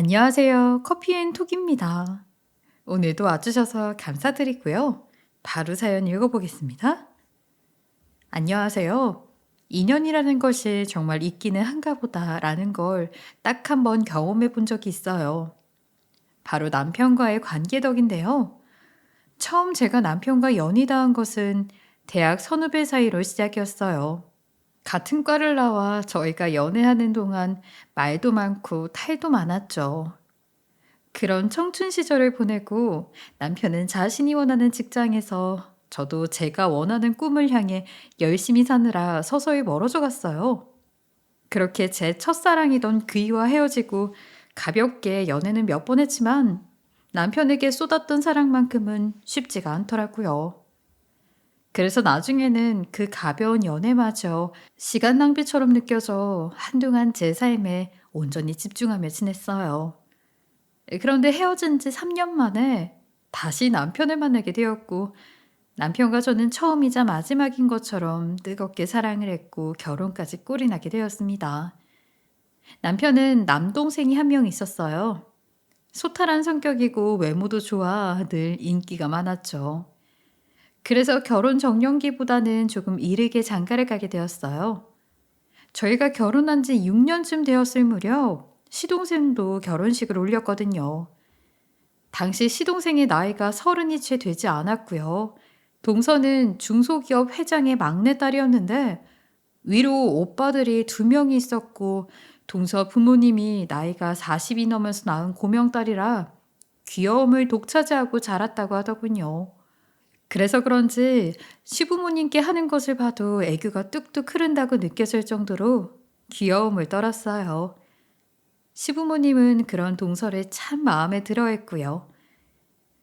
안녕하세요. 커피앤톡입니다. 오늘도 와주셔서 감사드리고요. 바로 사연 읽어보겠습니다. 안녕하세요. 인연이라는 것이 정말 있기는 한가 보다라는 걸 딱 한 번 경험해 본 적이 있어요. 바로 남편과의 관계 덕인데요. 처음 제가 남편과 연이 닿은 것은 대학 선후배 사이로 시작이었어요. 같은 과를 나와 저희가 연애하는 동안 말도 많고 탈도 많았죠. 그런 청춘 시절을 보내고 남편은 자신이 원하는 직장에서 저도 제가 원하는 꿈을 향해 열심히 사느라 서서히 멀어져 갔어요. 그렇게 제 첫사랑이던 그이와 헤어지고 가볍게 연애는 몇 번 했지만 남편에게 쏟았던 사랑만큼은 쉽지가 않더라고요. 그래서 나중에는 그 가벼운 연애마저 시간 낭비처럼 느껴져 한동안 제 삶에 온전히 집중하며 지냈어요. 그런데 헤어진 지 3년 만에 다시 남편을 만나게 되었고 남편과 저는 처음이자 마지막인 것처럼 뜨겁게 사랑을 했고 결혼까지 꼴이 나게 되었습니다. 남편은 남동생이 한 명 있었어요. 소탈한 성격이고 외모도 좋아 늘 인기가 많았죠. 그래서 결혼 정년기보다는 조금 이르게 장가를 가게 되었어요. 저희가 결혼한 지 6년쯤 되었을 무렵 시동생도 결혼식을 올렸거든요. 당시 시동생의 나이가 30이 채 되지 않았고요. 동서는 중소기업 회장의 막내딸이었는데 위로 오빠들이 2명이 있었고 동서 부모님이 나이가 40이 넘어서 낳은 고명딸이라 귀여움을 독차지하고 자랐다고 하더군요. 그래서 그런지 시부모님께 하는 것을 봐도 애교가 뚝뚝 흐른다고 느껴질 정도로 귀여움을 떨었어요. 시부모님은 그런 동서를 참 마음에 들어했고요.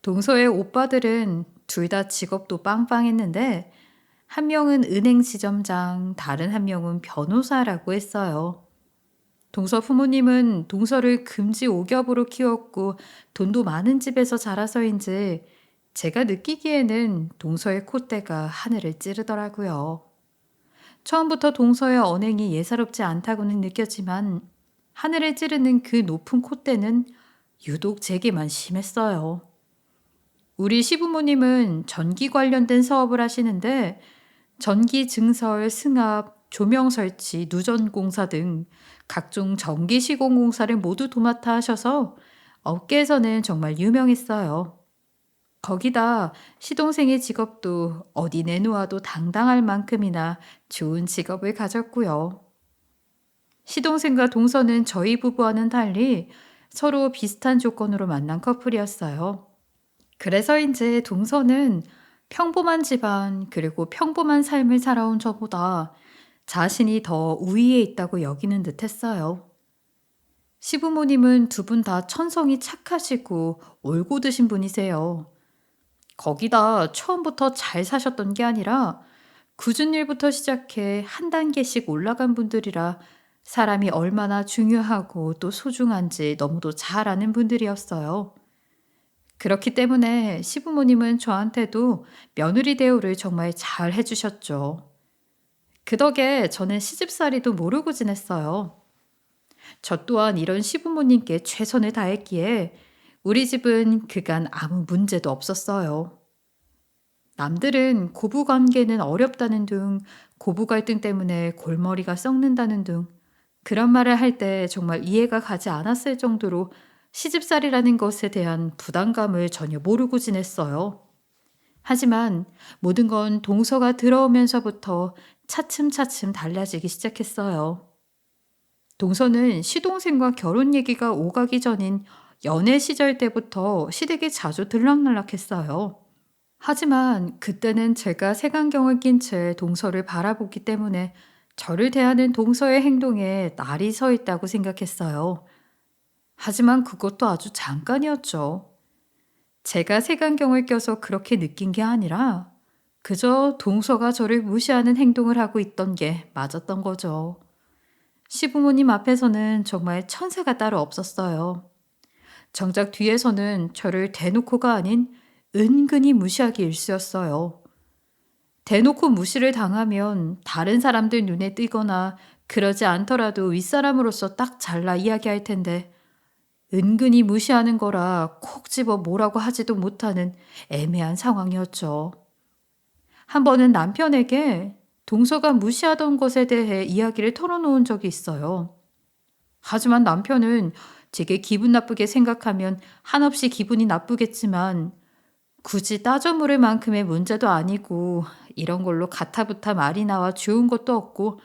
동서의 오빠들은 둘 다 직업도 빵빵했는데 한 명은 은행 지점장, 다른 한 명은 변호사라고 했어요. 동서 부모님은 동서를 금지 오겹으로 키웠고 돈도 많은 집에서 자라서인지 제가 느끼기에는 동서의 콧대가 하늘을 찌르더라고요. 처음부터 동서의 언행이 예사롭지 않다고는 느꼈지만 하늘을 찌르는 그 높은 콧대는 유독 제게만 심했어요. 우리 시부모님은 전기 관련된 사업을 하시는데 전기 증설, 승합, 조명 설치, 누전 공사 등 각종 전기 시공 공사를 모두 도맡아 하셔서 업계에서는 정말 유명했어요. 거기다 시동생의 직업도 어디 내놓아도 당당할 만큼이나 좋은 직업을 가졌고요. 시동생과 동서는 저희 부부와는 달리 서로 비슷한 조건으로 만난 커플이었어요. 그래서인지 동서는 평범한 집안 그리고 평범한 삶을 살아온 저보다 자신이 더 우위에 있다고 여기는 듯 했어요. 시부모님은 두 분 다 천성이 착하시고 올곧으신 분이세요. 거기다 처음부터 잘 사셨던 게 아니라 굳은 일부터 시작해 한 단계씩 올라간 분들이라 사람이 얼마나 중요하고 또 소중한지 너무도 잘 아는 분들이었어요. 그렇기 때문에 시부모님은 저한테도 며느리 대우를 정말 잘 해주셨죠. 그 덕에 저는 시집살이도 모르고 지냈어요. 저 또한 이런 시부모님께 최선을 다했기에 우리 집은 그간 아무 문제도 없었어요. 남들은 고부 관계는 어렵다는 둥, 고부 갈등 때문에 골머리가 썩는다는 둥, 그런 말을 할 때 정말 이해가 가지 않았을 정도로 시집살이라는 것에 대한 부담감을 전혀 모르고 지냈어요. 하지만 모든 건 동서가 들어오면서부터 차츰차츰 달라지기 시작했어요. 동서는 시동생과 결혼 얘기가 오가기 전인 연애 시절 때부터 시댁에 자주 들락날락했어요. 하지만 그때는 제가 색안경을 낀 채 동서를 바라보기 때문에 저를 대하는 동서의 행동에 날이 서 있다고 생각했어요. 하지만 그것도 아주 잠깐이었죠. 제가 색안경을 껴서 그렇게 느낀 게 아니라 그저 동서가 저를 무시하는 행동을 하고 있던 게 맞았던 거죠. 시부모님 앞에서는 정말 천사가 따로 없었어요. 정작 뒤에서는 저를 대놓고가 아닌 은근히 무시하기 일쑤였어요. 대놓고 무시를 당하면 다른 사람들 눈에 띄거나 그러지 않더라도 윗사람으로서 딱 잘라 이야기할 텐데 은근히 무시하는 거라 콕 집어 뭐라고 하지도 못하는 애매한 상황이었죠. 한 번은 남편에게 동서가 무시하던 것에 대해 이야기를 털어놓은 적이 있어요. 하지만 남편은 제게 기분 나쁘게 생각하면 한없이 기분이 나쁘겠지만 굳이 따져 물을 만큼의 문제도 아니고 이런 걸로 가타부타 말이 나와 좋은 것도 없고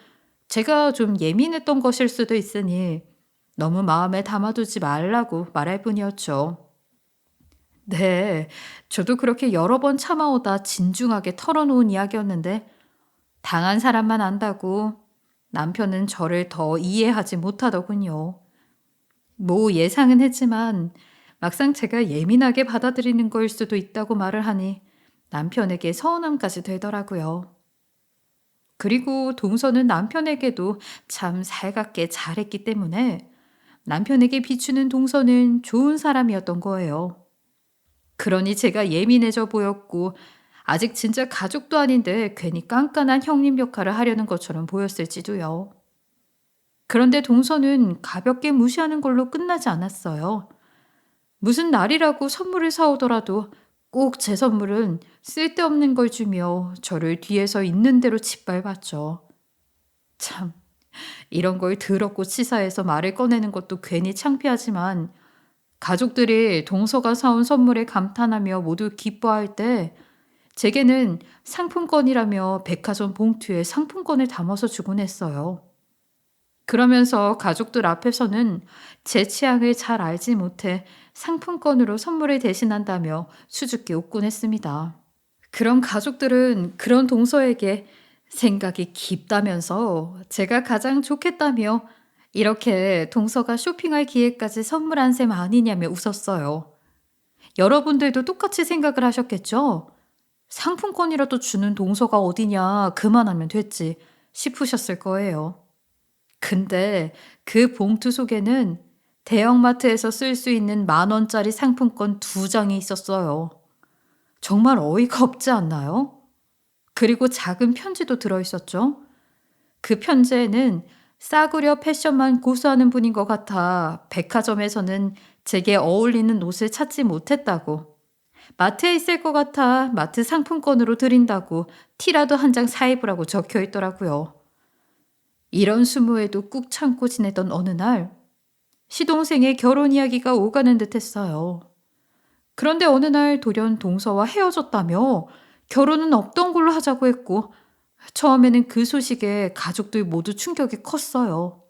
제가 좀 예민했던 것일 수도 있으니 너무 마음에 담아두지 말라고 말할 뿐이었죠. 네, 저도 그렇게 여러 번 참아오다 진중하게 털어놓은 이야기였는데 당한 사람만 안다고 남편은 저를 더 이해하지 못하더군요. 뭐 예상은 했지만 막상 제가 예민하게 받아들이는 거일 수도 있다고 말을 하니 남편에게 서운함까지 되더라고요. 그리고 동서는 남편에게도 참 살갑게 잘했기 때문에 남편에게 비추는 동서는 좋은 사람이었던 거예요. 그러니 제가 예민해져 보였고 아직 진짜 가족도 아닌데 괜히 깐깐한 형님 역할을 하려는 것처럼 보였을지도요. 그런데 동서는 가볍게 무시하는 걸로 끝나지 않았어요. 무슨 날이라고 선물을 사오더라도 꼭 제 선물은 쓸데없는 걸 주며 저를 뒤에서 있는 대로 짓밟았죠. 참, 이런 걸 더럽고 치사해서 말을 꺼내는 것도 괜히 창피하지만 가족들이 동서가 사온 선물에 감탄하며 모두 기뻐할 때 제게는 상품권이라며 백화점 봉투에 상품권을 담아서 주곤 했어요. 그러면서 가족들 앞에서는 제 취향을 잘 알지 못해 상품권으로 선물을 대신한다며 수줍게 웃곤 했습니다. 그런 가족들은 그런 동서에게 생각이 깊다면서 제가 가장 좋겠다며 이렇게 동서가 쇼핑할 기회까지 선물한 셈 아니냐며 웃었어요. 여러분들도 똑같이 생각을 하셨겠죠? 상품권이라도 주는 동서가 어디냐, 그만하면 됐지 싶으셨을 거예요. 근데 그 봉투 속에는 대형마트에서 쓸 수 있는 10,000원짜리 상품권 2장이 있었어요. 정말 어이가 없지 않나요? 그리고 작은 편지도 들어있었죠. 그 편지에는 싸구려 패션만 고수하는 분인 것 같아 백화점에서는 제게 어울리는 옷을 찾지 못했다고, 마트에 있을 것 같아 마트 상품권으로 드린다고 티라도 한 장 사입으라고 적혀 있더라고요. 이런 수모에도 꾹 참고 지내던 어느 날 시동생의 결혼 이야기가 오가는 듯 했어요. 그런데 어느 날 돌연 동서와 헤어졌다며 결혼은 없던 걸로 하자고 했고 처음에는 그 소식에 가족들 모두 충격이 컸어요.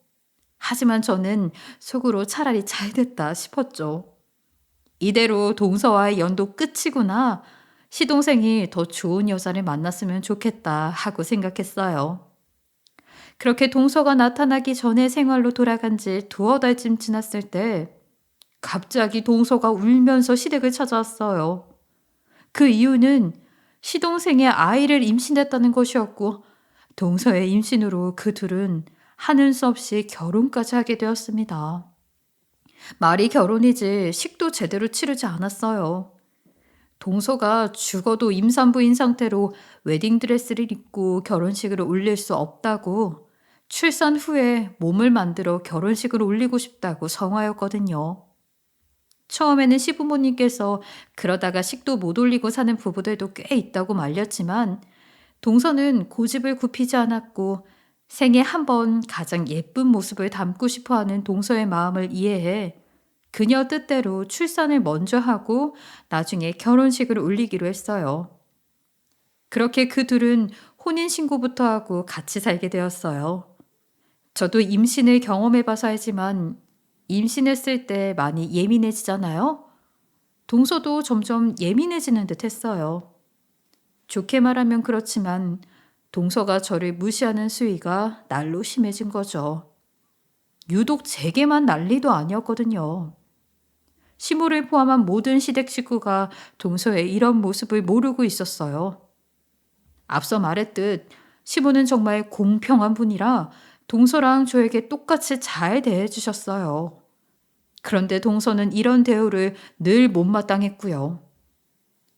하지만 저는 속으로 차라리 잘 됐다 싶었죠. 이대로 동서와의 연도 끝이구나. 시동생이 더 좋은 여자를 만났으면 좋겠다 하고 생각했어요. 그렇게 동서가 나타나기 전의 생활로 돌아간 지 두어 달쯤 지났을 때 갑자기 동서가 울면서 시댁을 찾아왔어요. 그 이유는 시동생의 아이를 임신했다는 것이었고 동서의 임신으로 그 둘은 하는 수 없이 결혼까지 하게 되었습니다. 말이 결혼이지 식도 제대로 치르지 않았어요. 동서가 죽어도 임산부인 상태로 웨딩드레스를 입고 결혼식을 올릴 수 없다고 출산 후에 몸을 만들어 결혼식을 올리고 싶다고 성화였거든요. 처음에는 시부모님께서 그러다가 식도 못 올리고 사는 부부들도 꽤 있다고 말렸지만 동서는 고집을 굽히지 않았고 생애 한 번 가장 예쁜 모습을 담고 싶어 하는 동서의 마음을 이해해 그녀 뜻대로 출산을 먼저 하고 나중에 결혼식을 올리기로 했어요. 그렇게 그 둘은 혼인신고부터 하고 같이 살게 되었어요. 저도 임신을 경험해봐서 알지만 임신했을 때 많이 예민해지잖아요. 동서도 점점 예민해지는 듯 했어요. 좋게 말하면 그렇지만 동서가 저를 무시하는 수위가 날로 심해진 거죠. 유독 제게만 난리도 아니었거든요. 시모를 포함한 모든 시댁 식구가 동서의 이런 모습을 모르고 있었어요. 앞서 말했듯 시모는 정말 공평한 분이라 동서랑 저에게 똑같이 잘 대해주셨어요. 그런데 동서는 이런 대우를 늘 못마땅했고요.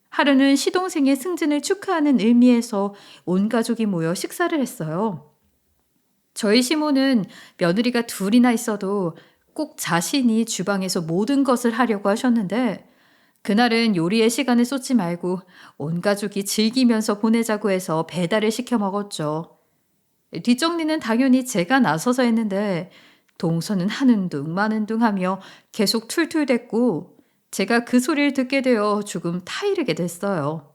하루는 시동생의 승진을 축하하는 의미에서 온 가족이 모여 식사를 했어요. 저희 시모는 며느리가 둘이나 있어도 꼭 자신이 주방에서 모든 것을 하려고 하셨는데 그날은 요리에 시간을 쏟지 말고 온 가족이 즐기면서 보내자고 해서 배달을 시켜 먹었죠. 뒷정리는 당연히 제가 나서서 했는데 동서는 하는 둥 마는 둥 하며 계속 툴툴댔고 제가 그 소리를 듣게 되어 조금 타이르게 됐어요.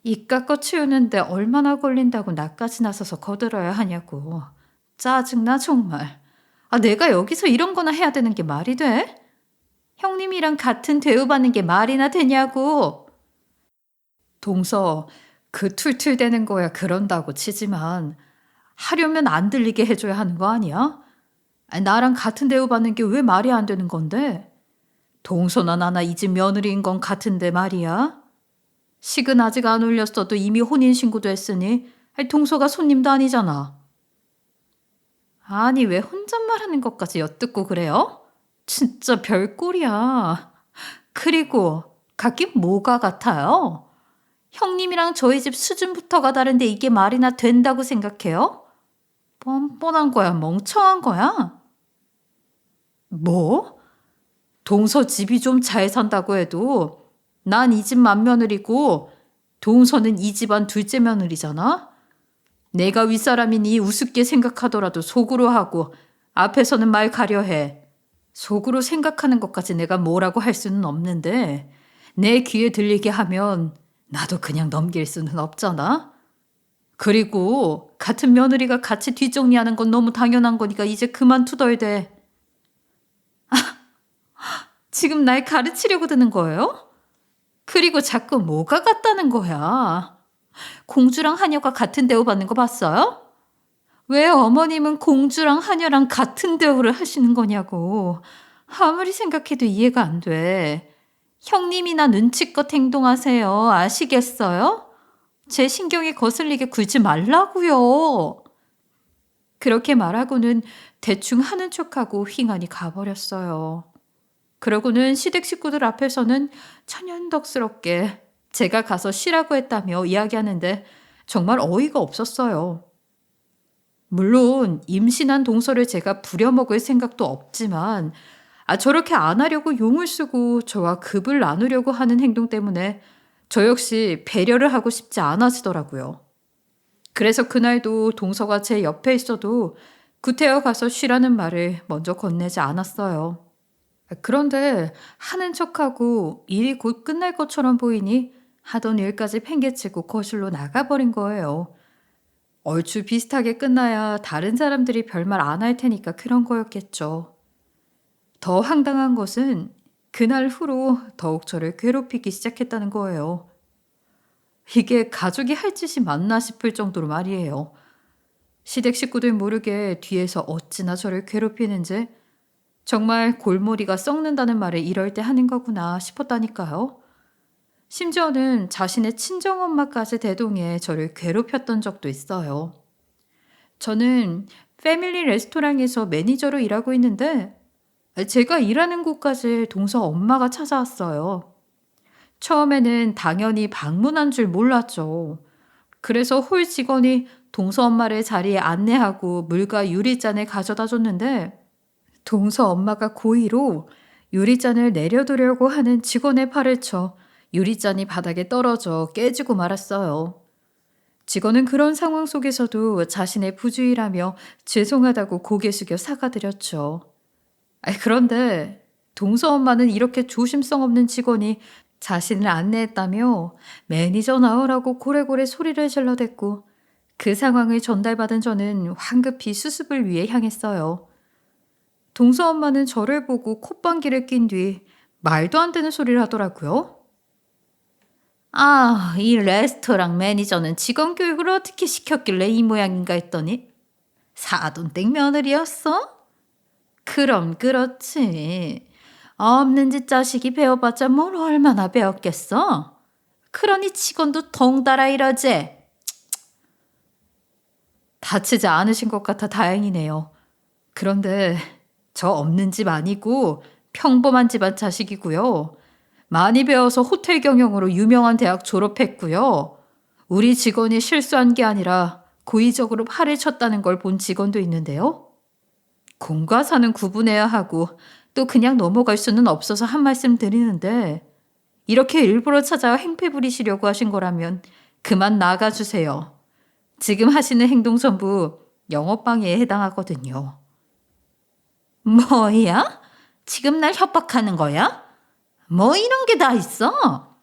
입 깎아 치우는데 얼마나 걸린다고 나까지 나서서 거들어야 하냐고. 짜증나 정말. 아, 내가 여기서 이런 거나 해야 되는 게 말이 돼? 형님이랑 같은 대우받는 게 말이나 되냐고. 동서, 그 툴툴대는 거야 그런다고 치지만 하려면 안 들리게 해줘야 하는 거 아니야? 아니, 나랑 같은 대우받는 게 왜 말이 안 되는 건데? 동서나 나나 이 집 며느리인 건 같은데 말이야. 식은 아직 안 올렸어도 이미 혼인신고도 했으니 동서가 손님도 아니잖아. 아니 왜 혼잣말하는 것까지 엿듣고 그래요? 진짜 별꼴이야. 그리고 각긴 뭐가 같아요? 형님이랑 저희 집 수준부터가 다른데 이게 말이나 된다고 생각해요? 뻔뻔한 거야, 멍청한 거야? 뭐? 동서 집이 좀 잘 산다고 해도 난 이 집 맏며느리고 동서는 이 집안 둘째 며느리잖아? 내가 윗사람이니 우습게 생각하더라도 속으로 하고 앞에서는 말 가려 해. 속으로 생각하는 것까지 내가 뭐라고 할 수는 없는데 내 귀에 들리게 하면 나도 그냥 넘길 수는 없잖아. 그리고 같은 며느리가 같이 뒷정리하는 건 너무 당연한 거니까 이제 그만 투덜 대. 지금 날 가르치려고 드는 거예요? 그리고 자꾸 뭐가 같다는 거야. 공주랑 하녀가 같은 대우 받는 거 봤어요? 왜 어머님은 공주랑 하녀랑 같은 대우를 하시는 거냐고. 아무리 생각해도 이해가 안 돼. 형님이나 눈치껏 행동하세요. 아시겠어요? 제 신경이 거슬리게 굴지 말라고요. 그렇게 말하고는 대충 하는 척하고 휘하니 가버렸어요. 그러고는 시댁 식구들 앞에서는 천연덕스럽게 제가 가서 쉬라고 했다며 이야기하는데 정말 어이가 없었어요. 물론 임신한 동서를 제가 부려먹을 생각도 없지만 저렇게 안 하려고 용을 쓰고 저와 급을 나누려고 하는 행동 때문에 저 역시 배려를 하고 싶지 않아지더라고요. 그래서 그날도 동서가 제 옆에 있어도 구태여 가서 쉬라는 말을 먼저 건네지 않았어요. 그런데 하는 척하고 일이 곧 끝날 것처럼 보이니 하던 일까지 팽개치고 거실로 나가버린 거예요. 얼추 비슷하게 끝나야 다른 사람들이 별말 안 할 테니까 그런 거였겠죠. 더 황당한 것은 그날 후로 더욱 저를 괴롭히기 시작했다는 거예요. 이게 가족이 할 짓이 맞나 싶을 정도로 말이에요. 시댁 식구들 모르게 뒤에서 어찌나 저를 괴롭히는지 정말 골머리가 썩는다는 말을 이럴 때 하는 거구나 싶었다니까요. 심지어는 자신의 친정엄마까지 대동해 저를 괴롭혔던 적도 있어요. 저는 패밀리 레스토랑에서 매니저로 일하고 있는데 제가 일하는 곳까지 동서 엄마가 찾아왔어요. 처음에는 당연히 방문한 줄 몰랐죠. 그래서 홀 직원이 동서 엄마를 자리에 안내하고 물과 유리잔을 가져다 줬는데 동서 엄마가 고의로 유리잔을 내려두려고 하는 직원의 팔을 쳐 유리잔이 바닥에 떨어져 깨지고 말았어요. 직원은 그런 상황 속에서도 자신의 부주의라며 죄송하다고 고개 숙여 사과드렸죠. 그런데 동서 엄마는 이렇게 조심성 없는 직원이 자신을 안내했다며 매니저 나오라고 고래고래 소리를 질러댔고 그 상황을 전달받은 저는 황급히 수습을 위해 향했어요. 동서 엄마는 저를 보고 콧방귀를 낀 뒤 말도 안 되는 소리를 하더라고요. 아, 이 레스토랑 매니저는 직원 교육을 어떻게 시켰길래 이 모양인가 했더니 사돈댁 며느리였어? 그럼 그렇지. 없는 집 자식이 배워봤자 뭘 얼마나 배웠겠어? 그러니 직원도 덩달아 이러지. 다치지 않으신 것 같아 다행이네요. 그런데 저 없는 집 아니고 평범한 집안 자식이고요. 많이 배워서 호텔 경영으로 유명한 대학 졸업했고요. 우리 직원이 실수한 게 아니라 고의적으로 팔을 쳤다는 걸 본 직원도 있는데요. 공과 사는 구분해야 하고 또 그냥 넘어갈 수는 없어서 한 말씀 드리는데 이렇게 일부러 찾아와 행패 부리시려고 하신 거라면 그만 나가 주세요. 지금 하시는 행동 전부 영업방해에 해당하거든요. 뭐야? 지금 날 협박하는 거야? 뭐 이런 게 다 있어?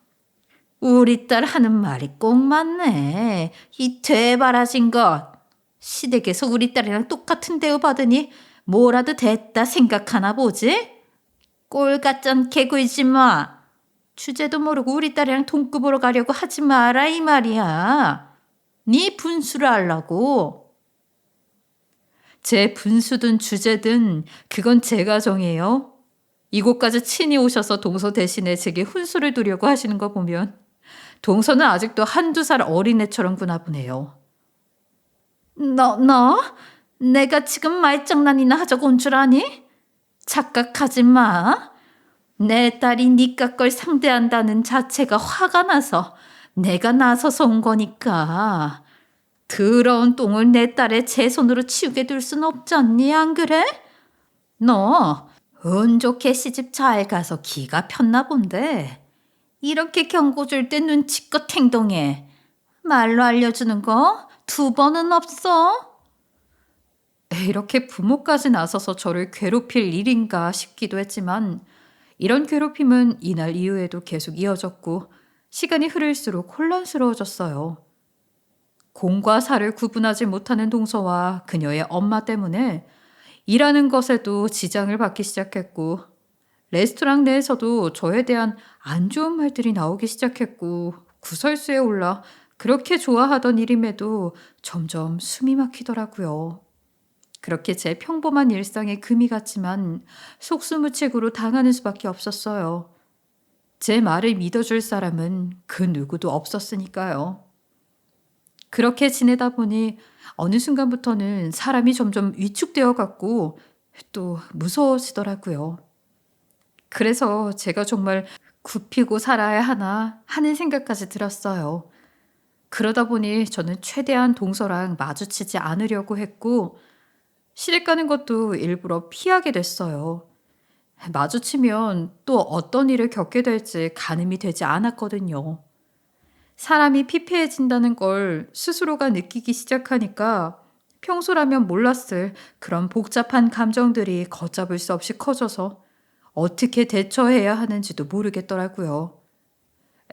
우리 딸 하는 말이 꼭 맞네. 이 되바라진 것. 시댁에서 우리 딸이랑 똑같은 대우 받으니 뭐라도 됐다 생각하나 보지? 꼴같전 개구이지 마. 주제도 모르고 우리 딸이랑 동급으로 가려고 하지 마라 이 말이야. 네 분수를 알라고. 제 분수든 주제든 그건 제가 정해요. 이곳까지 친히 오셔서 동서 대신에 제게 훈수를 두려고 하시는 거 보면 동서는 아직도 한두 살 어린애처럼 보네요. 너? 내가 지금 말장난이나 하자고 온 줄 아니? 착각하지 마. 내 딸이 니까 걸 상대한다는 자체가 화가 나서 내가 나서서 온 거니까. 더러운 똥을 내 딸의 제 손으로 치우게 둘 순 없잖니, 안 그래? 너 운 좋게 시집 잘 가서 기가 폈나 본데. 이렇게 경고 줄 때 눈치껏 행동해. 말로 알려주는 거 2번은 없어. 이렇게 부모까지 나서서 저를 괴롭힐 일인가 싶기도 했지만 이런 괴롭힘은 이날 이후에도 계속 이어졌고 시간이 흐를수록 혼란스러워졌어요. 공과 사를 구분하지 못하는 동서와 그녀의 엄마 때문에 일하는 것에도 지장을 받기 시작했고 레스토랑 내에서도 저에 대한 안 좋은 말들이 나오기 시작했고 구설수에 올라 그렇게 좋아하던 일임에도 점점 숨이 막히더라고요. 그렇게 제 평범한 일상에 금이 갔지만 속수무책으로 당하는 수밖에 없었어요. 제 말을 믿어줄 사람은 그 누구도 없었으니까요. 그렇게 지내다 보니 어느 순간부터는 사람이 점점 위축되어 갔고 또 무서워지더라고요. 그래서 제가 정말 굽히고 살아야 하나 하는 생각까지 들었어요. 그러다 보니 저는 최대한 동서랑 마주치지 않으려고 했고 시댁 가는 것도 일부러 피하게 됐어요. 마주치면 또 어떤 일을 겪게 될지 가늠이 되지 않았거든요. 사람이 피폐해진다는 걸 스스로가 느끼기 시작하니까 평소라면 몰랐을 그런 복잡한 감정들이 걷잡을 수 없이 커져서 어떻게 대처해야 하는지도 모르겠더라고요.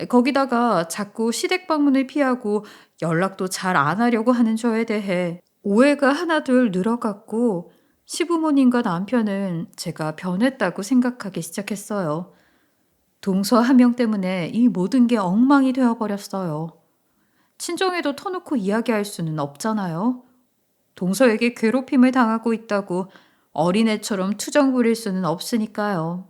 거기다가 자꾸 시댁 방문을 피하고 연락도 잘 안 하려고 하는 저에 대해 오해가 하나둘 늘어갔고 시부모님과 남편은 제가 변했다고 생각하기 시작했어요. 동서 한 명 때문에 이 모든 게 엉망이 되어버렸어요. 친정에도 터놓고 이야기할 수는 없잖아요. 동서에게 괴롭힘을 당하고 있다고 어린애처럼 투정 부릴 수는 없으니까요.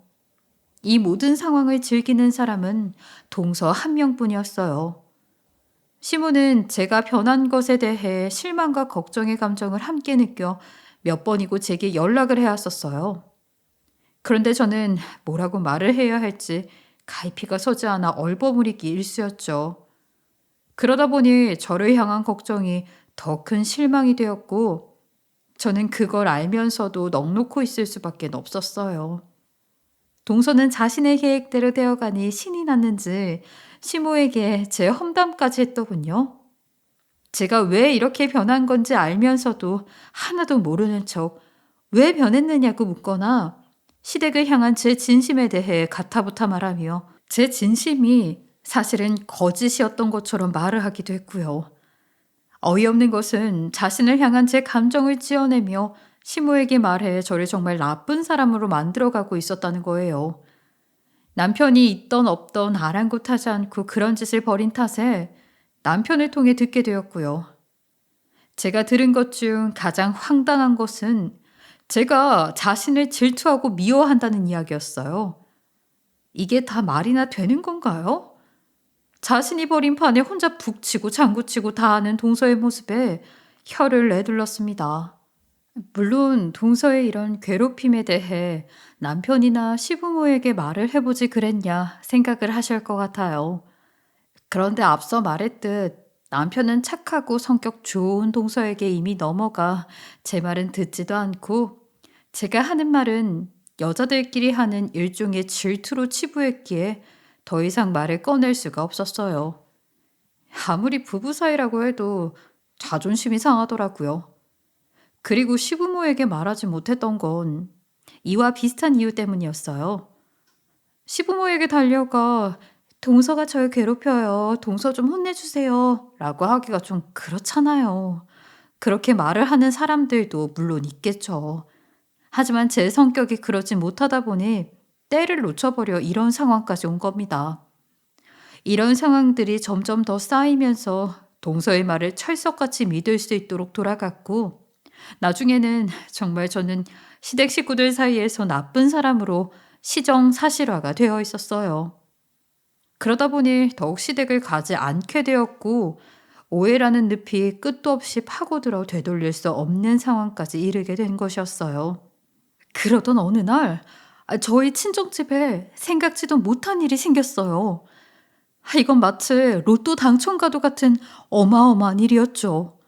이 모든 상황을 즐기는 사람은 동서 한 명뿐이었어요. 시모는 제가 변한 것에 대해 실망과 걱정의 감정을 함께 느껴 몇 번이고 제게 연락을 해왔었어요. 그런데 저는 뭐라고 말을 해야 할지 갈피가 서지 않아 얼버무리기 일쑤였죠. 그러다 보니 저를 향한 걱정이 더 큰 실망이 되었고 저는 그걸 알면서도 넋놓고 있을 수밖에 없었어요. 동서는 자신의 계획대로 되어가니 신이 났는지 시모에게 제 험담까지 했더군요. 제가 왜 이렇게 변한 건지 알면서도 하나도 모르는 척 왜 변했느냐고 묻거나 시댁을 향한 제 진심에 대해 가타부타 말하며 제 진심이 사실은 거짓이었던 것처럼 말을 하기도 했고요. 어이없는 것은 자신을 향한 제 감정을 찌어내며 시모에게 말해 저를 정말 나쁜 사람으로 만들어가고 있었다는 거예요. 남편이 있던 없던 아랑곳하지 않고 그런 짓을 벌인 탓에 남편을 통해 듣게 되었고요. 제가 들은 것 중 가장 황당한 것은 제가 자신을 질투하고 미워한다는 이야기였어요. 이게 다 말이나 되는 건가요? 자신이 벌인 판에 혼자 북치고 장구치고 다 하는 동서의 모습에 혀를 내둘렀습니다. 물론 동서의 이런 괴롭힘에 대해 남편이나 시부모에게 말을 해보지 그랬냐 생각을 하실 것 같아요. 그런데 앞서 말했듯 남편은 착하고 성격 좋은 동서에게 이미 넘어가 제 말은 듣지도 않고 제가 하는 말은 여자들끼리 하는 일종의 질투로 치부했기에 더 이상 말을 꺼낼 수가 없었어요. 아무리 부부 사이라고 해도 자존심이 상하더라고요. 그리고 시부모에게 말하지 못했던 건 이와 비슷한 이유 때문이었어요. 시부모에게 달려가 동서가 절 괴롭혀요. 동서 좀 혼내주세요. 라고 하기가 좀 그렇잖아요. 그렇게 말을 하는 사람들도 물론 있겠죠. 하지만 제 성격이 그러지 못하다 보니 때를 놓쳐버려 이런 상황까지 온 겁니다. 이런 상황들이 점점 더 쌓이면서 동서의 말을 철석같이 믿을 수 있도록 돌아갔고, 나중에는 정말 저는 시댁 식구들 사이에서 나쁜 사람으로 시정사실화가 되어 있었어요. 그러다 보니 더욱 시댁을 가지 않게 되었고, 오해라는 늪이 끝도 없이 파고들어 되돌릴 수 없는 상황까지 이르게 된 것이었어요. 그러던 어느 날 저희 친정집에 생각지도 못한 일이 생겼어요. 이건 마치 로또 당첨과도 같은 어마어마한 일이었죠.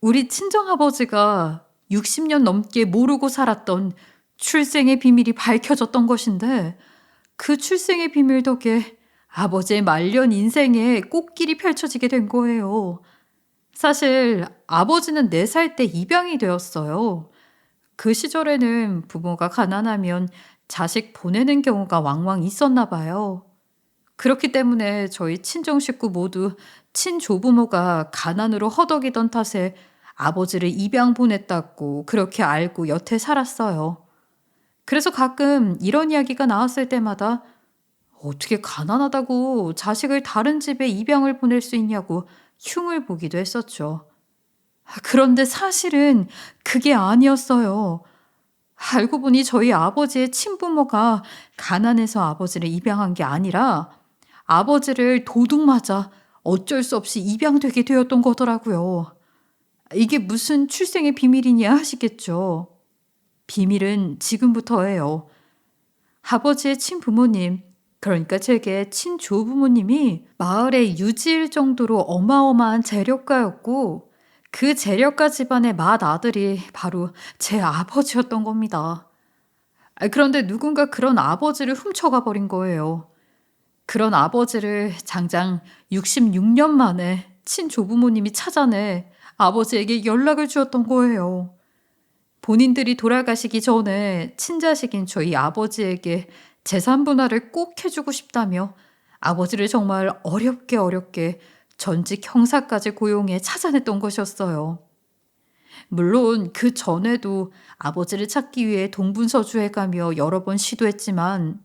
우리 친정아버지가 60년 넘게 모르고 살았던 출생의 비밀이 밝혀졌던 것인데, 그 출생의 비밀 덕에 아버지의 말년 인생에 꽃길이 펼쳐지게 된 거예요. 사실 아버지는 4살 때 입양이 되었어요. 그 시절에는 부모가 가난하면 자식 보내는 경우가 왕왕 있었나 봐요. 그렇기 때문에 저희 친정 식구 모두 친조부모가 가난으로 허덕이던 탓에 아버지를 입양 보냈다고 그렇게 알고 여태 살았어요. 그래서 가끔 이런 이야기가 나왔을 때마다 어떻게 가난하다고 자식을 다른 집에 입양을 보낼 수 있냐고 흉을 보기도 했었죠. 그런데 사실은 그게 아니었어요. 알고 보니 저희 아버지의 친부모가 가난해서 아버지를 입양한 게 아니라 아버지를 도둑 맞아 어쩔 수 없이 입양되게 되었던 거더라고요. 이게 무슨 출생의 비밀이냐 하시겠죠. 비밀은 지금부터예요. 아버지의 친부모님, 그러니까 제게 친조부모님이 마을의 유지일 정도로 어마어마한 재력가였고, 그 재력가 집안의 맏아들이 바로 제 아버지였던 겁니다. 그런데 누군가 그런 아버지를 훔쳐가 버린 거예요. 그런 아버지를 장장 66년 만에 친조부모님이 찾아내 아버지에게 연락을 주었던 거예요. 본인들이 돌아가시기 전에 친자식인 저희 아버지에게 재산 분할을 꼭 해주고 싶다며 아버지를 정말 어렵게 전직 형사까지 고용해 찾아냈던 것이었어요. 물론 그 전에도 아버지를 찾기 위해 동분서주해 가며 여러 번 시도했지만,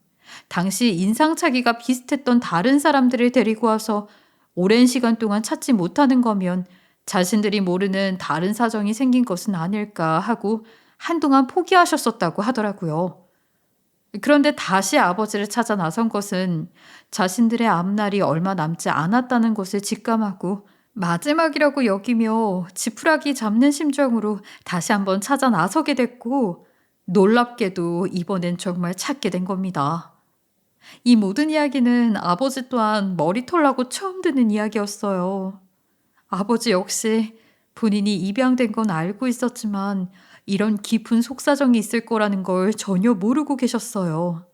당시 인상착의가 비슷했던 다른 사람들을 데리고 와서 오랜 시간 동안 찾지 못하는 거면 자신들이 모르는 다른 사정이 생긴 것은 아닐까 하고 한동안 포기하셨었다고 하더라고요. 그런데 다시 아버지를 찾아 나선 것은 자신들의 앞날이 얼마 남지 않았다는 것을 직감하고 마지막이라고 여기며 지푸라기 잡는 심정으로 다시 한번 찾아 나서게 됐고, 놀랍게도 이번엔 정말 찾게 된 겁니다. 이 모든 이야기는 아버지 또한 머리털 나고 처음 듣는 이야기였어요. 아버지 역시 본인이 입양된 건 알고 있었지만 이런 깊은 속사정이 있을 거라는 걸 전혀 모르고 계셨어요.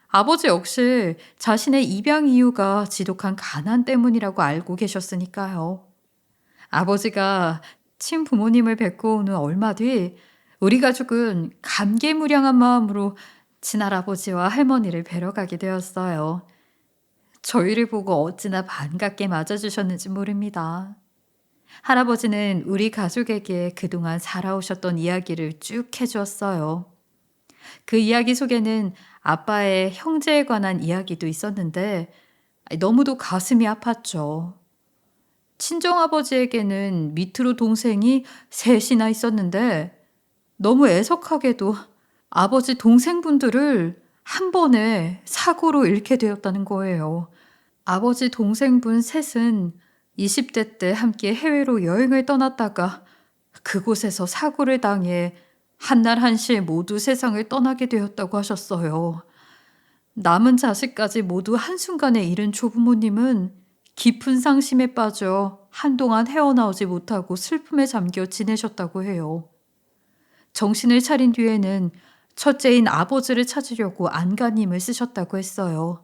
아버지 역시 자신의 입양 이유가 지독한 가난 때문이라고 알고 계셨으니까요. 아버지가 친부모님을 뵙고 온 후 얼마 뒤 우리 가족은 감개무량한 마음으로 친할아버지와 할머니를 뵈러 가게 되었어요. 저희를 보고 어찌나 반갑게 맞아주셨는지 모릅니다. 할아버지는 우리 가족에게 그동안 살아오셨던 이야기를 쭉 해주었어요. 그 이야기 속에는 아빠의 형제에 관한 이야기도 있었는데 너무도 가슴이 아팠죠. 친정아버지에게는 밑으로 동생이 셋이나 있었는데, 너무 애석하게도 아버지 동생분들을 한 번에 사고로 잃게 되었다는 거예요. 아버지 동생분 셋은 20대 때 함께 해외로 여행을 떠났다가 그곳에서 사고를 당해 한날 한시에 모두 세상을 떠나게 되었다고 하셨어요. 남은 자식까지 모두 한순간에 잃은 조부모님은 깊은 상심에 빠져 한동안 헤어나오지 못하고 슬픔에 잠겨 지내셨다고 해요. 정신을 차린 뒤에는 첫째인 아버지를 찾으려고 안간힘을 쓰셨다고 했어요.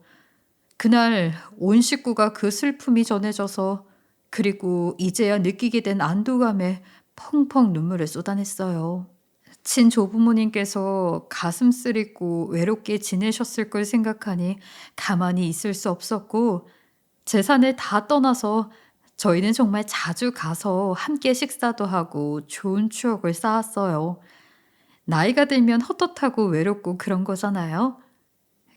그날 온 식구가 그 슬픔이 전해져서 그리고 이제야 느끼게 된 안도감에 펑펑 눈물을 쏟아냈어요. 친조부모님께서 가슴 쓰리고 외롭게 지내셨을 걸 생각하니 가만히 있을 수 없었고 재산을 다 떠나서 저희는 정말 자주 가서 함께 식사도 하고 좋은 추억을 쌓았어요. 나이가 들면 헛헛하고 외롭고 그런 거잖아요.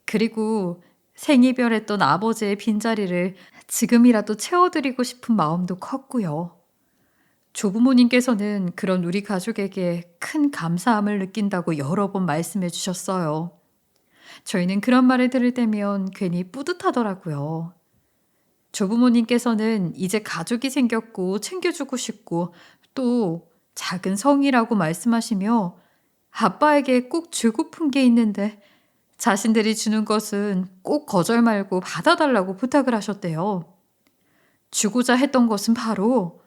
그리고 생이별했던 아버지의 빈자리를 지금이라도 채워드리고 싶은 마음도 컸고요. 조부모님께서는 그런 우리 가족에게 큰 감사함을 느낀다고 여러 번 말씀해 주셨어요. 저희는 그런 말을 들을 때면 괜히 뿌듯하더라고요. 조부모님께서는 이제 가족이 생겼고 챙겨주고 싶고 또 작은 성이라고 말씀하시며 아빠에게 꼭 주고픈 게 있는데 자신들이 주는 것은 꼭 거절 말고 받아달라고 부탁을 하셨대요. 주고자 했던 것은 바로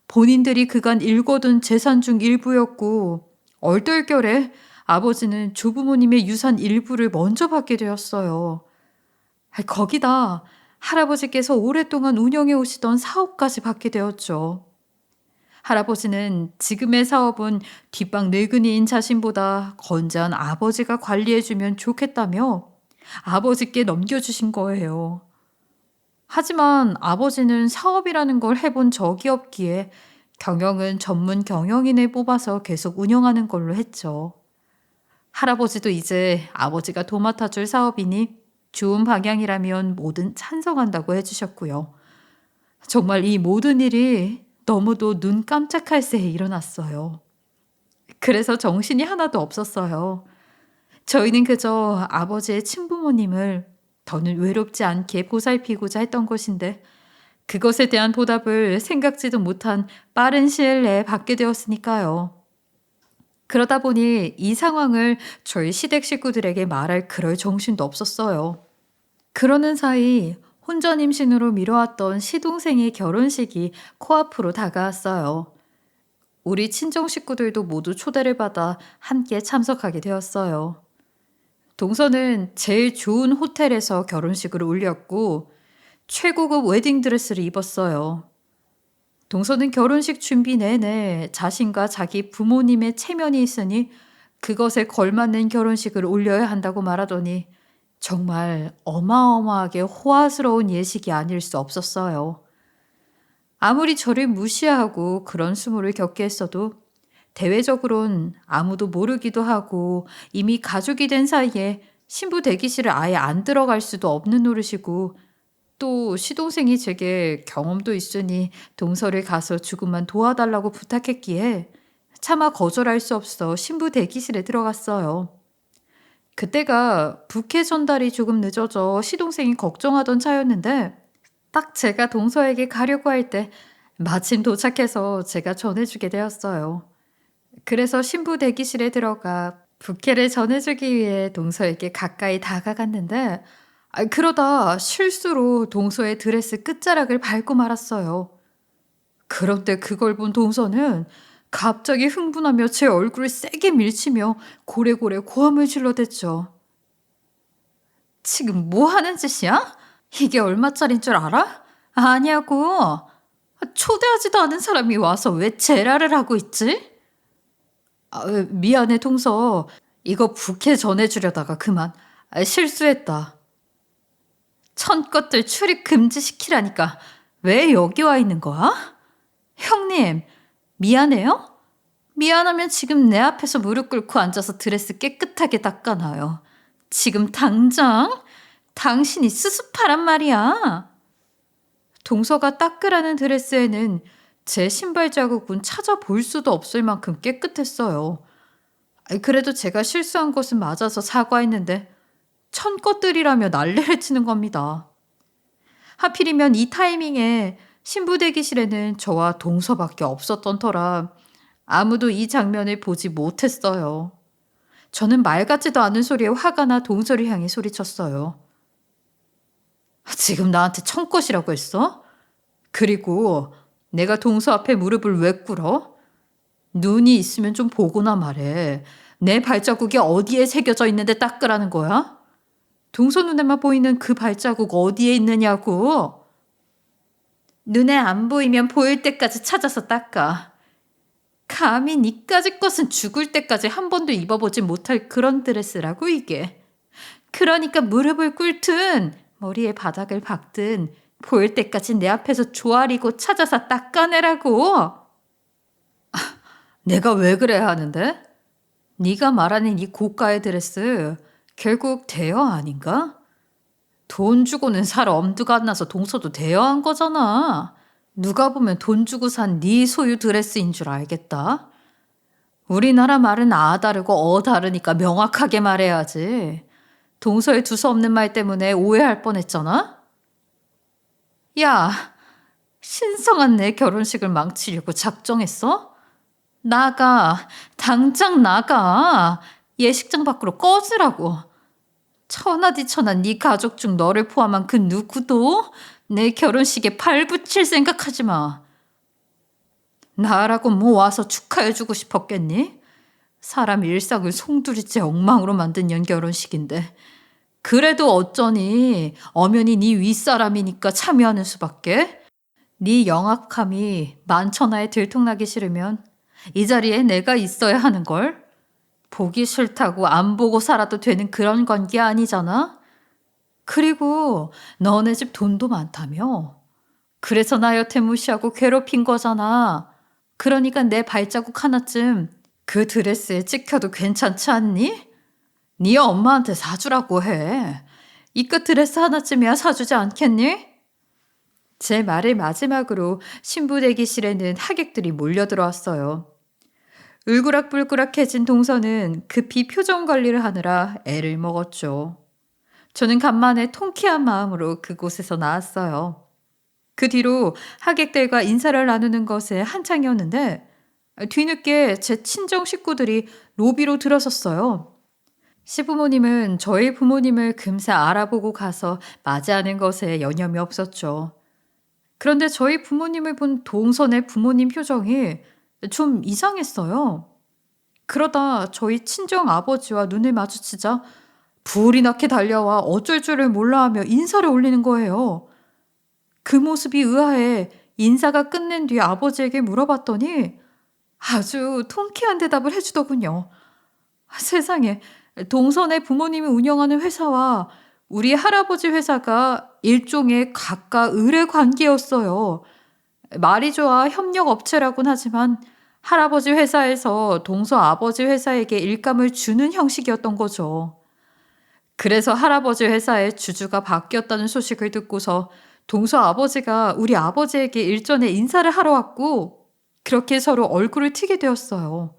본인들이 그간 일궈둔 재산 중 일부였고 얼떨결에 아버지는 조부모님의 유산 일부를 먼저 받게 되었어요. 거기다 할아버지께서 오랫동안 운영해 오시던 사업까지 받게 되었죠. 할아버지는 지금의 사업은 뒷방 늙은이인 자신보다 건재한 아버지가 관리해주면 좋겠다며 아버지께 넘겨주신 거예요. 하지만 아버지는 사업이라는 걸 해본 적이 없기에 경영은 전문 경영인을 뽑아서 계속 운영하는 걸로 했죠. 할아버지도 이제 아버지가 도맡아줄 사업이니 좋은 방향이라면 뭐든 찬성한다고 해주셨고요. 정말 이 모든 일이 너무도 눈 깜짝할 새에 일어났어요. 그래서 정신이 하나도 없었어요. 저희는 그저 아버지의 친부모님을 더는 외롭지 않게 보살피고자 했던 것인데 그것에 대한 보답을 생각지도 못한 빠른 시일 내에 받게 되었으니까요. 그러다 보니 이 상황을 저희 시댁 식구들에게 말할 그럴 정신도 없었어요. 그러는 사이 혼전 임신으로 미뤄왔던 시동생의 결혼식이 코앞으로 다가왔어요. 우리 친정 식구들도 모두 초대를 받아 함께 참석하게 되었어요. 동서는 제일 좋은 호텔에서 결혼식을 올렸고 최고급 웨딩드레스를 입었어요. 동서는 결혼식 준비 내내 자신과 자기 부모님의 체면이 있으니 그것에 걸맞는 결혼식을 올려야 한다고 말하더니 정말 어마어마하게 호화스러운 예식이 아닐 수 없었어요. 아무리 저를 무시하고 그런 수모를 겪게 했어도 대외적으론 아무도 모르기도 하고 이미 가족이 된 사이에 신부 대기실을 아예 안 들어갈 수도 없는 노릇이고 또 시동생이 제게 경험도 있으니 동서를 가서 조금만 도와달라고 부탁했기에 차마 거절할 수 없어 신부 대기실에 들어갔어요. 그때가 부케 전달이 조금 늦어져 시동생이 걱정하던 차였는데 딱 제가 동서에게 가려고 할 때 마침 도착해서 제가 전해주게 되었어요. 그래서 신부 대기실에 들어가 부케를 전해주기 위해 동서에게 가까이 다가갔는데 그러다 실수로 동서의 드레스 끝자락을 밟고 말았어요. 그런데 그걸 본 동서는 갑자기 흥분하며 제 얼굴을 세게 밀치며 고래고래 고함을 질러댔죠. 지금 뭐 하는 짓이야? 이게 얼마짜린 줄 알아? 아냐고. 초대하지도 않은 사람이 와서 왜 제라를 하고 있지? 미안해 동서. 이거 부케 전해주려다가 그만. 실수했다. 천것들 출입 금지시키라니까 왜 여기 와 있는 거야? 형님, 미안해요? 미안하면 지금 내 앞에서 무릎 꿇고 앉아서 드레스 깨끗하게 닦아놔요. 지금 당장? 당신이 수습하란 말이야. 동서가 닦으라는 드레스에는 제 신발 자국은 찾아볼 수도 없을 만큼 깨끗했어요. 그래도 제가 실수한 것은 맞아서 사과했는데 천것들이라며 난리를 치는 겁니다. 하필이면 이 타이밍에 신부 대기실에는 저와 동서밖에 없었던 터라 아무도 이 장면을 보지 못했어요. 저는 말 같지도 않은 소리에 화가 나 동서를 향해 소리쳤어요. 지금 나한테 천것이라고 했어? 그리고 내가 동서 앞에 무릎을 왜 꿇어? 눈이 있으면 좀 보고나 말해. 내 발자국이 어디에 새겨져 있는데 닦으라는 거야? 동서 눈에만 보이는 그 발자국 어디에 있느냐고. 눈에 안 보이면 보일 때까지 찾아서 닦아. 감히 니까지 것은 죽을 때까지 한 번도 입어보지 못할 그런 드레스라고 이게. 그러니까 무릎을 꿇든 머리에 바닥을 박든 보일 때까지 내 앞에서 조아리고 찾아서 닦아내라고. 내가 왜 그래야 하는데? 네가 말하는 이 고가의 드레스 결국 대여 아닌가? 돈 주고는 살 엄두가 안 나서 동서도 대여한 거잖아. 누가 보면 돈 주고 산 네 소유 드레스인 줄 알겠다. 우리나라 말은 아 다르고 어 다르니까 명확하게 말해야지. 동서의 두서없는 말 때문에 오해할 뻔했잖아? 야, 신성한 내 결혼식을 망치려고 작정했어? 나가, 당장 나가. 예식장 밖으로 꺼지라고. 천하디천한 네 가족 중 너를 포함한 그 누구도 내 결혼식에 발붙일 생각하지 마. 나라고 뭐 와서 축하해주고 싶었겠니? 사람 일상을 송두리째 엉망으로 만든 년 결혼식인데 그래도 어쩌니 엄연히 네 윗사람이니까 참여하는 수밖에? 네 영악함이 만천하에 들통나기 싫으면 이 자리에 내가 있어야 하는걸? 보기 싫다고 안 보고 살아도 되는 그런 관계 아니잖아? 그리고 너네 집 돈도 많다며? 그래서 나 여태 무시하고 괴롭힌 거잖아. 그러니까 내 발자국 하나쯤 그 드레스에 찍혀도 괜찮지 않니? 네 엄마한테 사주라고 해. 이깟 드레스 하나쯤이야 사주지 않겠니? 제 말을 마지막으로 신부 대기실에는 하객들이 몰려들어왔어요. 울그락불그락해진 동서는 급히 표정 관리를 하느라 애를 먹었죠. 저는 간만에 통쾌한 마음으로 그곳에서 나왔어요. 그 뒤로 하객들과 인사를 나누는 것에 한창이었는데 뒤늦게 제 친정 식구들이 로비로 들어섰어요. 시부모님은 저희 부모님을 금세 알아보고 가서 맞이하는 것에 여념이 없었죠. 그런데 저희 부모님을 본 동선의 부모님 표정이 좀 이상했어요. 그러다 저희 친정 아버지와 눈을 마주치자 불이 나게 달려와 어쩔 줄을 몰라하며 인사를 올리는 거예요. 그 모습이 의아해 인사가 끝낸 뒤 아버지에게 물어봤더니 아주 통쾌한 대답을 해주더군요. 세상에, 동선의 부모님이 운영하는 회사와 우리 할아버지 회사가 일종의 각각 의뢰 관계였어요. 말이 좋아 협력업체라곤 하지만 할아버지 회사에서 동서 아버지 회사에게 일감을 주는 형식이었던 거죠. 그래서 할아버지 회사의 주주가 바뀌었다는 소식을 듣고서 동서 아버지가 우리 아버지에게 일전에 인사를 하러 왔고 그렇게 서로 얼굴을 튀게 되었어요.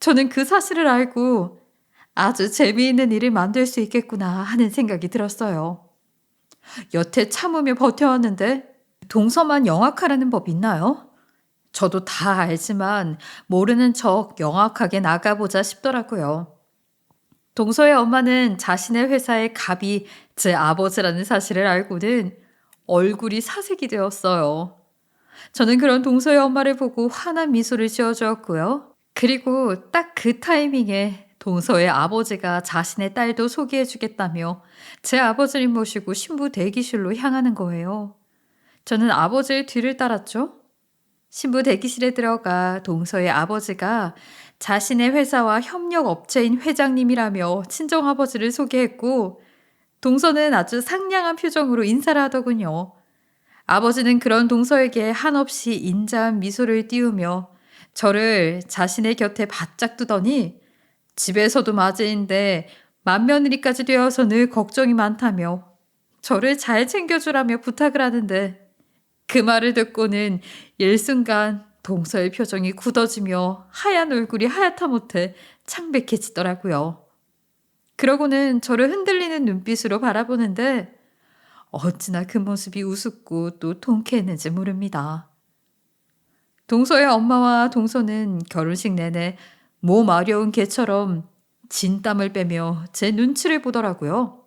저는 그 사실을 알고 아주 재미있는 일을 만들 수 있겠구나 하는 생각이 들었어요. 여태 참으며 버텨왔는데 동서만 영악하라는 법 있나요? 저도 다 알지만 모르는 척 영악하게 나가보자 싶더라고요. 동서의 엄마는 자신의 회사의 갑이 제 아버지라는 사실을 알고는 얼굴이 사색이 되었어요. 저는 그런 동서의 엄마를 보고 환한 미소를 지어주었고요. 그리고 딱 그 타이밍에 동서의 아버지가 자신의 딸도 소개해 주겠다며 제 아버지를 모시고 신부 대기실로 향하는 거예요. 저는 아버지의 뒤를 따랐죠. 신부 대기실에 들어가 동서의 아버지가 자신의 회사와 협력업체인 회장님이라며 친정아버지를 소개했고 동서는 아주 상냥한 표정으로 인사를 하더군요. 아버지는 그런 동서에게 한없이 인자한 미소를 띄우며 저를 자신의 곁에 바짝 두더니 집에서도 맞이인데 맏며느리까지 되어서 늘 걱정이 많다며 저를 잘 챙겨주라며 부탁을 하는데 그 말을 듣고는 일순간 동서의 표정이 굳어지며 하얀 얼굴이 하얗다 못해 창백해지더라고요. 그러고는 저를 흔들리는 눈빛으로 바라보는데 어찌나 그 모습이 우습고 또 통쾌했는지 모릅니다. 동서의 엄마와 동서는 결혼식 내내 몸 마려운 개처럼 진땀을 빼며 제 눈치를 보더라고요.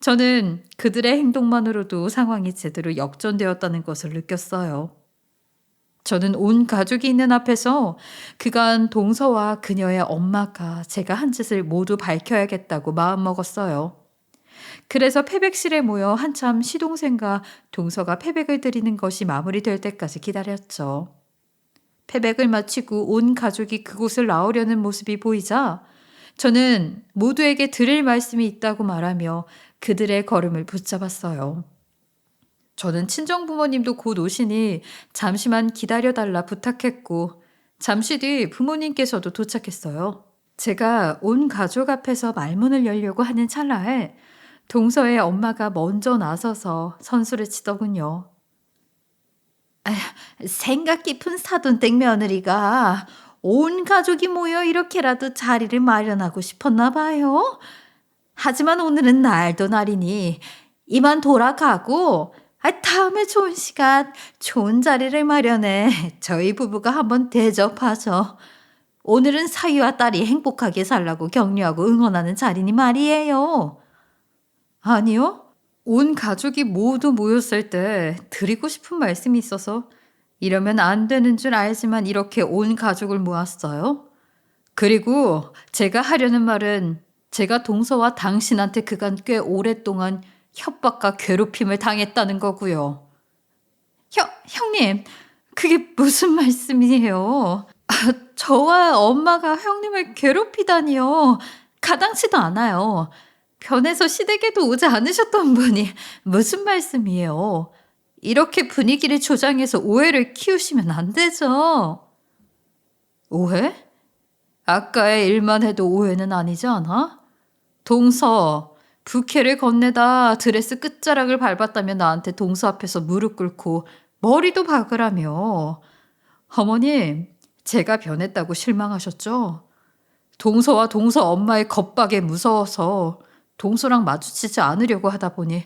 저는 그들의 행동만으로도 상황이 제대로 역전되었다는 것을 느꼈어요. 저는 온 가족이 있는 앞에서 그간 동서와 그녀의 엄마가 제가 한 짓을 모두 밝혀야겠다고 마음먹었어요. 그래서 패백실에 모여 한참 시동생과 동서가 패백을 드리는 것이 마무리될 때까지 기다렸죠. 패백을 마치고 온 가족이 그곳을 나오려는 모습이 보이자 저는 모두에게 드릴 말씀이 있다고 말하며 그들의 걸음을 붙잡았어요. 저는 친정부모님도 곧 오시니 잠시만 기다려달라 부탁했고 잠시 뒤 부모님께서도 도착했어요. 제가 온 가족 앞에서 말문을 열려고 하는 찰나에 동서의 엄마가 먼저 나서서 선수를 치더군요. 생각 깊은 사돈댁 며느리가 온 가족이 모여 이렇게라도 자리를 마련하고 싶었나 봐요. 하지만 오늘은 날도 날이니 이만 돌아가고 다음에 좋은 시간, 좋은 자리를 마련해 저희 부부가 한번 대접하죠. 오늘은 사위와 딸이 행복하게 살라고 격려하고 응원하는 자리니 말이에요. 아니요. 온 가족이 모두 모였을 때 드리고 싶은 말씀이 있어서 이러면 안 되는 줄 알지만 이렇게 온 가족을 모았어요. 그리고 제가 하려는 말은 제가 동서와 당신한테 그간 꽤 오랫동안 협박과 괴롭힘을 당했다는 거고요. 형님, 그게 무슨 말씀이에요? 저와 엄마가 형님을 괴롭히다니요. 가당치도 않아요. 변해서 시댁에도 오지 않으셨던 분이 무슨 말씀이에요? 이렇게 분위기를 조장해서 오해를 키우시면 안 되죠. 오해? 아까의 일만 해도 오해는 아니지 않아? 동서, 부케를 건네다 드레스 끝자락을 밟았다며 나한테 동서 앞에서 무릎 꿇고 머리도 박으라며. 어머님, 제가 변했다고 실망하셨죠? 동서와 동서 엄마의 겁박에 무서워서 동서랑 마주치지 않으려고 하다 보니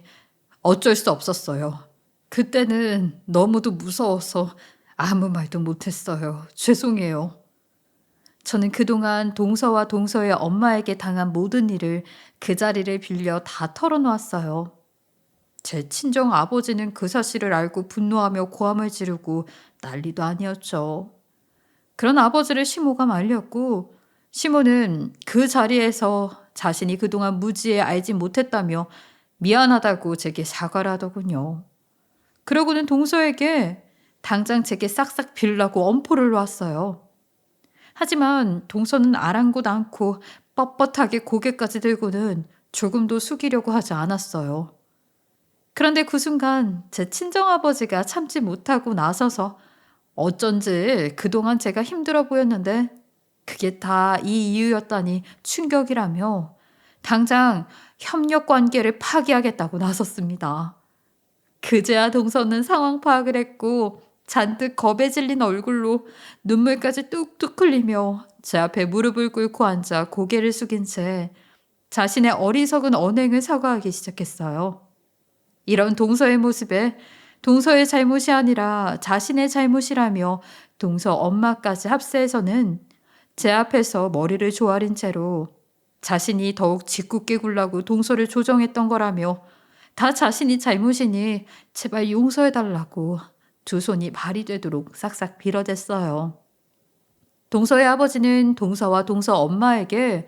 어쩔 수 없었어요. 그때는 너무도 무서워서 아무 말도 못했어요. 죄송해요. 저는 그동안 동서와 동서의 엄마에게 당한 모든 일을 그 자리를 빌려 다 털어놓았어요. 제 친정 아버지는 그 사실을 알고 분노하며 고함을 지르고 난리도 아니었죠. 그런 아버지를 시모가 말렸고 시모는 그 자리에서 자신이 그동안 무지에 알지 못했다며 미안하다고 제게 사과를 하더군요. 그러고는 동서에게 당장 제게 싹싹 빌라고 엄포를 놓았어요. 하지만 동서는 아랑곳 않고 뻣뻣하게 고개까지 들고는 조금도 숙이려고 하지 않았어요. 그런데 그 순간 제 친정아버지가 참지 못하고 나서서 어쩐지 그동안 제가 힘들어 보였는데 그게 다 이 이유였다니 충격이라며 당장 협력 관계를 파기하겠다고 나섰습니다. 그제야 동서는 상황 파악을 했고 잔뜩 겁에 질린 얼굴로 눈물까지 뚝뚝 흘리며 제 앞에 무릎을 꿇고 앉아 고개를 숙인 채 자신의 어리석은 언행을 사과하기 시작했어요. 이런 동서의 모습에 동서의 잘못이 아니라 자신의 잘못이라며 동서 엄마까지 합세해서는 제 앞에서 머리를 조아린 채로 자신이 더욱 짓궂게 굴라고 동서를 조정했던 거라며 다 자신이 잘못이니 제발 용서해달라고 두 손이 발이 되도록 싹싹 빌어댔어요. 동서의 아버지는 동서와 동서 엄마에게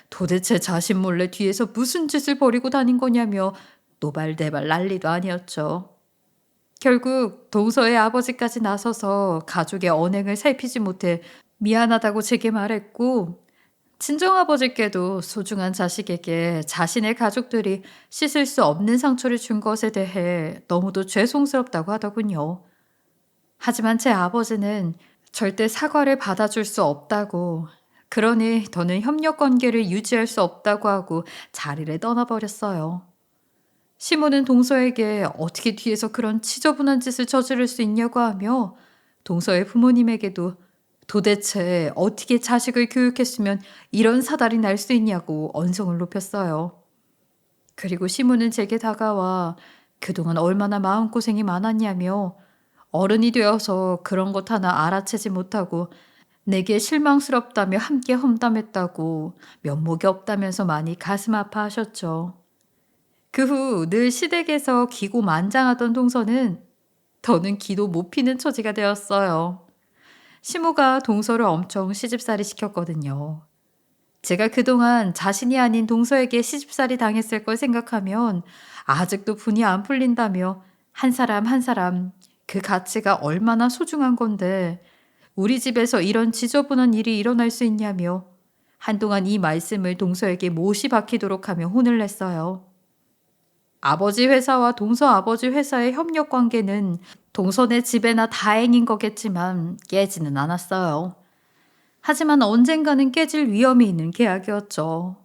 도대체 자신 몰래 뒤에서 무슨 짓을 벌이고 다닌 거냐며 노발대발 난리도 아니었죠. 결국 동서의 아버지까지 나서서 가족의 언행을 살피지 못해 미안하다고 제게 말했고 친정아버지께도 소중한 자식에게 자신의 가족들이 씻을 수 없는 상처를 준 것에 대해 너무도 죄송스럽다고 하더군요. 하지만 제 아버지는 절대 사과를 받아줄 수 없다고, 그러니 더는 협력 관계를 유지할 수 없다고 하고 자리를 떠나버렸어요. 시모는 동서에게 어떻게 뒤에서 그런 지저분한 짓을 저지를 수 있냐고 하며 동서의 부모님에게도 도대체 어떻게 자식을 교육했으면 이런 사달이 날 수 있냐고 언성을 높였어요. 그리고 시모는 제게 다가와 그동안 얼마나 마음고생이 많았냐며 어른이 되어서 그런 것 하나 알아채지 못하고 내게 실망스럽다며 함께 험담했다고 면목이 없다면서 많이 가슴 아파하셨죠. 그 후 늘 시댁에서 기고만장하던 동서는 더는 기도 못 피는 처지가 되었어요. 시모가 동서를 엄청 시집살이 시켰거든요. 제가 그동안 자신이 아닌 동서에게 시집살이 당했을 걸 생각하면 아직도 분이 안 풀린다며 한 사람 한 사람 그 가치가 얼마나 소중한 건데 우리 집에서 이런 지저분한 일이 일어날 수 있냐며 한동안 이 말씀을 동서에게 못이 박히도록 하며 혼을 냈어요. 아버지 회사와 동서 아버지 회사의 협력 관계는 동서네 집에나 다행인 거겠지만 깨지는 않았어요. 하지만 언젠가는 깨질 위험이 있는 계약이었죠.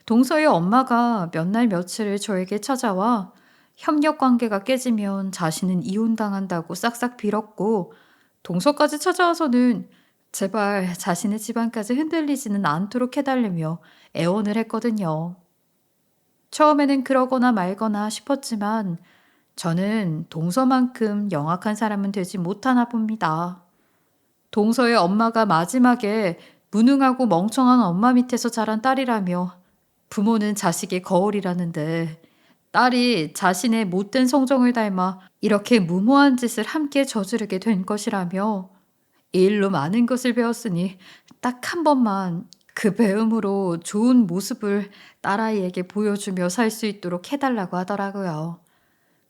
동서의 엄마가 몇 날 며칠을 저에게 찾아와 협력 관계가 깨지면 자신은 이혼당한다고 싹싹 빌었고 동서까지 찾아와서는 제발 자신의 집안까지 흔들리지는 않도록 해달라며 애원을 했거든요. 처음에는 그러거나 말거나 싶었지만 저는 동서만큼 영악한 사람은 되지 못하나 봅니다. 동서의 엄마가 마지막에 무능하고 멍청한 엄마 밑에서 자란 딸이라며 부모는 자식의 거울이라는데 딸이 자신의 못된 성정을 닮아 이렇게 무모한 짓을 함께 저지르게 된 것이라며 이 일로 많은 것을 배웠으니 딱 한 번만 그 배움으로 좋은 모습을 딸아이에게 보여주며 살 수 있도록 해달라고 하더라고요.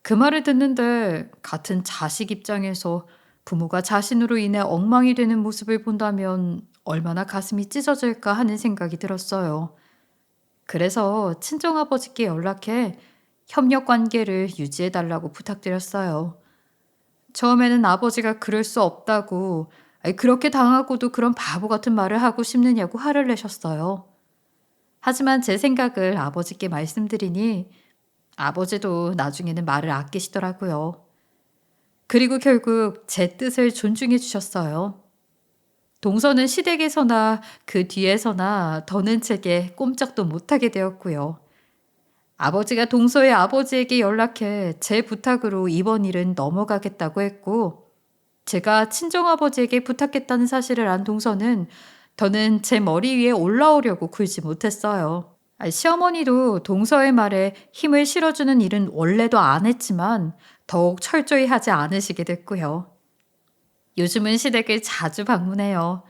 그 말을 듣는데 같은 자식 입장에서 부모가 자신으로 인해 엉망이 되는 모습을 본다면 얼마나 가슴이 찢어질까 하는 생각이 들었어요. 그래서 친정아버지께 연락해 협력 관계를 유지해달라고 부탁드렸어요. 처음에는 아버지가 그럴 수 없다고, "아이, 그렇게 당하고도 그런 바보 같은 말을 하고 싶느냐고 화를 내셨어요. 하지만 제 생각을 아버지께 말씀드리니 아버지도 나중에는 말을 아끼시더라고요. 그리고 결국 제 뜻을 존중해 주셨어요. 동서는 시댁에서나 그 뒤에서나 더는 제게 꼼짝도 못하게 되었고요. 아버지가 동서의 아버지에게 연락해 제 부탁으로 이번 일은 넘어가겠다고 했고 제가 친정아버지에게 부탁했다는 사실을 안 동서는 더는 제 머리 위에 올라오려고 굴지 못했어요. 시어머니도 동서의 말에 힘을 실어주는 일은 원래도 안 했지만 더욱 철저히 하지 않으시게 됐고요. 요즘은 시댁을 자주 방문해요.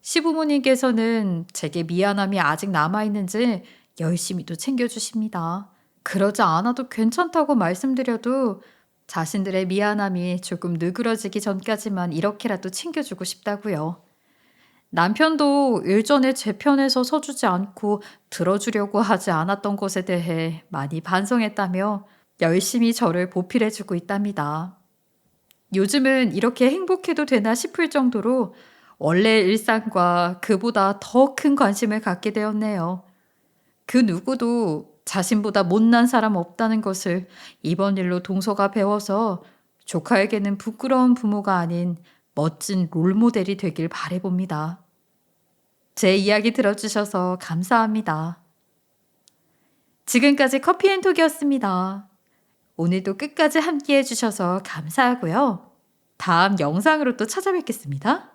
시부모님께서는 제게 미안함이 아직 남아있는지 열심히도 챙겨주십니다. 그러지 않아도 괜찮다고 말씀드려도 자신들의 미안함이 조금 누그러지기 전까지만 이렇게라도 챙겨주고 싶다고요. 남편도 일전에 제 편에서 서주지 않고 들어주려고 하지 않았던 것에 대해 많이 반성했다며 열심히 저를 보필해주고 있답니다. 요즘은 이렇게 행복해도 되나 싶을 정도로 원래 일상과 그보다 더 큰 관심을 갖게 되었네요. 그 누구도 자신보다 못난 사람 없다는 것을 이번 일로 동서가 배워서 조카에게는 부끄러운 부모가 아닌 멋진 롤모델이 되길 바라봅니다. 제 이야기 들어주셔서 감사합니다. 지금까지 커피앤톡이었습니다. 오늘도 끝까지 함께 해주셔서 감사하고요. 다음 영상으로 또 찾아뵙겠습니다.